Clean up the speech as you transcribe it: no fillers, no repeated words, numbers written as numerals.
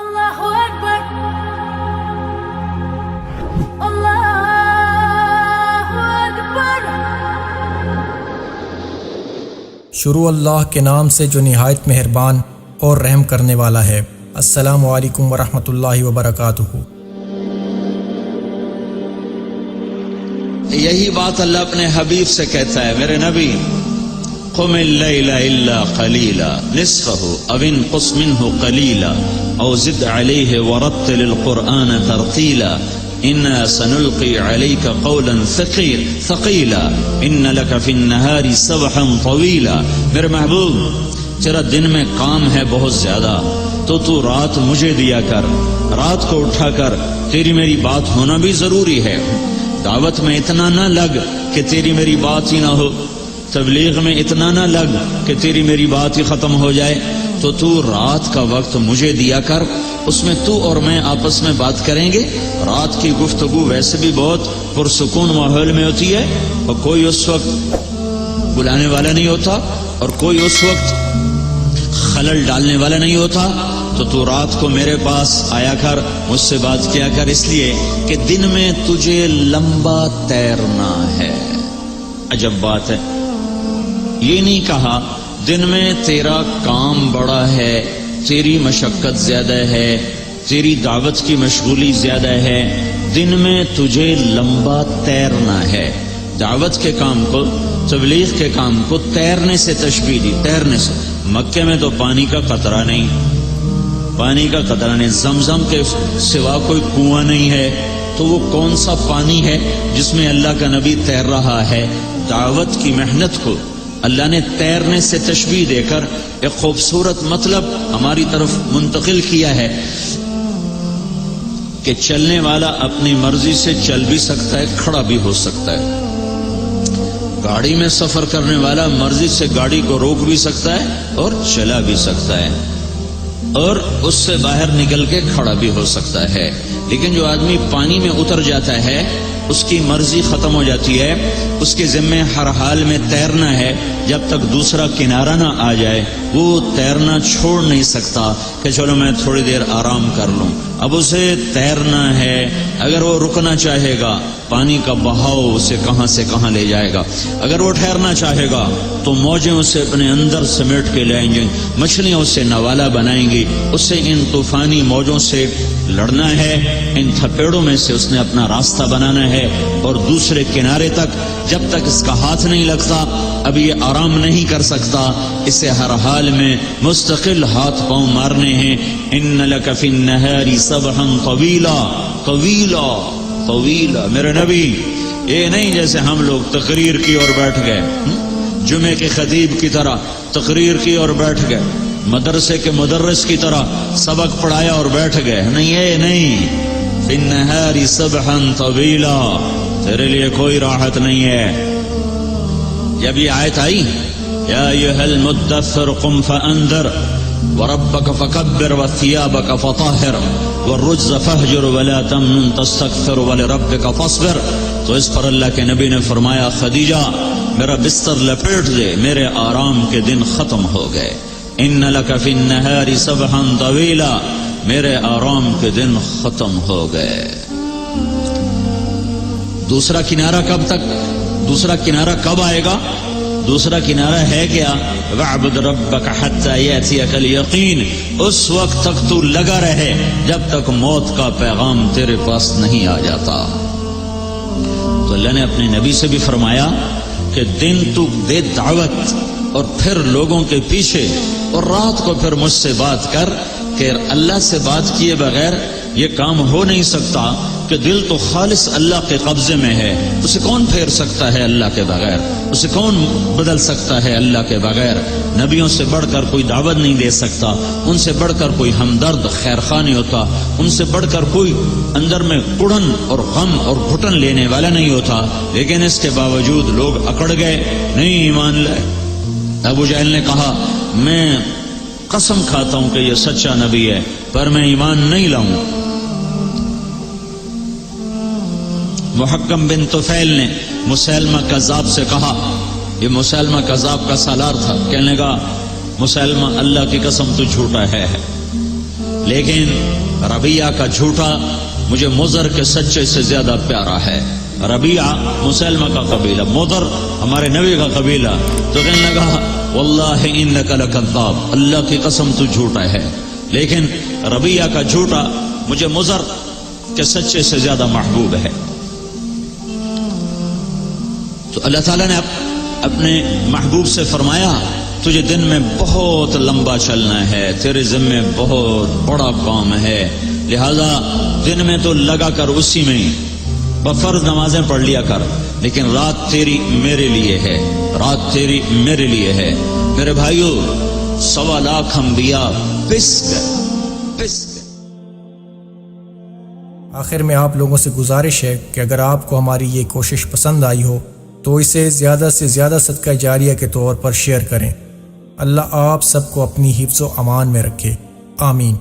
Allahu Akbar, Allahu Akbar. شروع اللہ کے نام سے جو نہایت مہربان اور رحم کرنے والا ہے۔ السلام علیکم ورحمۃ اللہ وبرکاتہ۔ یہی بات اللہ اپنے حبیب سے کہتا ہے، میرے نبی قم اللیل الا قلیلا نصفہ او انقص منہ قلیلا او زد علیہ ورتل القرآن ترتیلا انا سنلقی علیک قولا ثقیلا ان لک فی النہار سبحا طویلا۔ میرے محبوب، تیرا دن میں کام ہے بہت زیادہ، تو رات مجھے دیا کر، رات کو اٹھا کر تیری میری بات ہونا بھی ضروری ہے۔ دعوت میں اتنا نہ لگ کہ تیری میری بات ہی نہ ہو، تبلیغ میں اتنا نہ لگ کہ تیری میری بات ہی ختم ہو جائے، تو رات کا وقت مجھے دیا کر، اس میں تو اور میں آپس میں بات کریں گے۔ رات کی گفتگو ویسے بھی بہت پرسکون ماحول میں ہوتی ہے، اور کوئی اس وقت بلانے والا نہیں ہوتا اور کوئی اس وقت خلل ڈالنے والا نہیں ہوتا، تو رات کو میرے پاس آیا کر، مجھ سے بات کیا کر، اس لیے کہ دن میں تجھے لمبا تیرنا ہے۔ عجب بات ہے، یہ نہیں کہا دن میں تیرا کام بڑا ہے، تیری مشقت زیادہ ہے، تیری دعوت کی مشغولی زیادہ ہے، دن میں تجھے لمبا تیرنا ہے۔ دعوت کے کام کو، تبلیغ کے کام کو تیرنے سے تشبیہ دی، تیرنے سے۔ مکے میں تو پانی کا قطرہ نہیں، پانی کا قطرہ نہیں، زمزم کے سوا کوئی کنواں نہیں ہے، تو وہ کون سا پانی ہے جس میں اللہ کا نبی تیر رہا ہے؟ دعوت کی محنت کو اللہ نے تیرنے سے تشبیہ دے کر ایک خوبصورت مطلب ہماری طرف منتقل کیا ہے کہ چلنے والا اپنی مرضی سے چل بھی سکتا ہے، کھڑا بھی ہو سکتا ہے۔ گاڑی میں سفر کرنے والا مرضی سے گاڑی کو روک بھی سکتا ہے اور چلا بھی سکتا ہے، اور اس سے باہر نکل کے کھڑا بھی ہو سکتا ہے۔ لیکن جو آدمی پانی میں اتر جاتا ہے، اس کی مرضی ختم ہو جاتی ہے، اس کے ذمہ ہر حال میں تیرنا ہے، جب تک دوسرا کنارہ نہ آ جائے وہ تیرنا چھوڑ نہیں سکتا کہ چلو میں تھوڑی دیر آرام کر لوں۔ اب اسے تیرنا ہے، اگر وہ رکنا چاہے گا پانی کا بہاؤ اسے کہاں سے کہاں لے جائے گا، اگر وہ ٹھہرنا چاہے گا تو موجیں اسے اپنے اندر سمیٹ کے لائیں گے، مچھلیاں اسے نوالا بنائیں گی، اسے ان طوفانی موجوں سے لڑنا ہے، ان تھپیڑوں میں سے اس نے اپنا راستہ بنانا ہے، اور دوسرے کنارے تک جب تک اس کا ہاتھ نہیں لگتا اب یہ آرام نہیں کر سکتا، اسے ہر حال میں مستقل ہاتھ پاؤں مارنے ہیں۔ ان لک فی النہار سبحا طویلا، طویلا طویلا۔ میرے نبی، یہ نہیں جیسے ہم لوگ تقریر کی اور بیٹھ گئے، جمعے کے خطیب کی طرح تقریر کی اور بیٹھ گئے، مدرسے کے مدرس کی طرح سبق پڑھایا اور بیٹھ گئے، نہیں، یہ نہیں۔ فی النہار سبحا طویلا، تیرے لیے کوئی راحت نہیں ہے۔ جب یہ آیت آئی، یا ایھا المدثر قم فانذر وربک فکبر وثیابک فطہر والرجز فہجر ولا تمنن تستکثر ولربک فاصبر، تو اس پر اللہ کے نبی نے فرمایا، خدیجہ میرا بستر لپیٹ دے، میرے آرام کے دن ختم ہو گئے۔ ان لک فی النہار سبحا طویلا، میرے آرام کے دن ختم ہو گئے۔ دوسرا کنارہ کب تک؟ دوسرا کنارہ کب آئے گا؟ دوسرا کنارہ ہے کیا؟ وَاعْبُدْ رَبَّكَ حَتَّى يَأْتِيَكَ الْيَقِينُ، اس وقت تک تو لگا رہے جب تک موت کا پیغام تیرے پاس نہیں آ جاتا۔ تو اللہ نے اپنے نبی سے بھی فرمایا کہ دن تو دے دعوت اور پھر لوگوں کے پیچھے، اور رات کو پھر مجھ سے بات کر، کہ اللہ سے بات کیے بغیر یہ کام ہو نہیں سکتا، کہ دل تو خالص اللہ کے قبضے میں ہے، اسے کون پھیر سکتا ہے اللہ کے بغیر، اسے کون بدل سکتا ہے اللہ کے بغیر۔ نبیوں سے بڑھ کر کوئی دعوت نہیں دے سکتا، ان سے بڑھ کر کوئی ہمدرد خیرخواہ نہیں ہوتا، ان سے بڑھ کر کوئی اندر میں کڑن اور غم اور گھٹن لینے والا نہیں ہوتا، لیکن اس کے باوجود لوگ اکڑ گئے، نہیں ایمان لائے۔ ابو جہل نے کہا، میں قسم کھاتا ہوں کہ یہ سچا نبی ہے پر میں ایمان نہیں لاؤں۔ محکم بن طفیل نے مسیلمہ کذاب سے کہا، یہ مسیلمہ کذاب کا سالار تھا، کہنے لگا مسیلمہ اللہ کی قسم تو جھوٹا ہے، لیکن ربیعہ کا جھوٹا مجھے مضر کے سچے سے زیادہ پیارا ہے۔ ربیعہ مسلمہ کا قبیلہ، مضر ہمارے نبی کا قبیلہ، تو کہنے لگا واللہ انک لکذاب، اللہ کی قسم تو جھوٹا ہے، لیکن ربیعہ کا جھوٹا مجھے مضر کے سچے سے زیادہ محبوب ہے۔ تو اللہ تعالیٰ نے اپنے محبوب سے فرمایا تجھے دن میں بہت لمبا چلنا ہے، تیرے ذمے بہت بڑا کام ہے، لہذا دن میں تو لگا کر اسی میں بفرض نمازیں پڑھ لیا کر، لیکن رات تیری میرے لیے ہے، رات تیری میرے لیے ہے۔ میرے بھائیو، 1.25 لاکھ انبیاء پس گئے۔ آخر میں آپ لوگوں سے گزارش ہے کہ اگر آپ کو ہماری یہ کوشش پسند آئی ہو تو اسے زیادہ سے زیادہ صدقہ جاریہ کے طور پر شیئر کریں۔ اللہ آپ سب کو اپنی حفظ و امان میں رکھے، آمین۔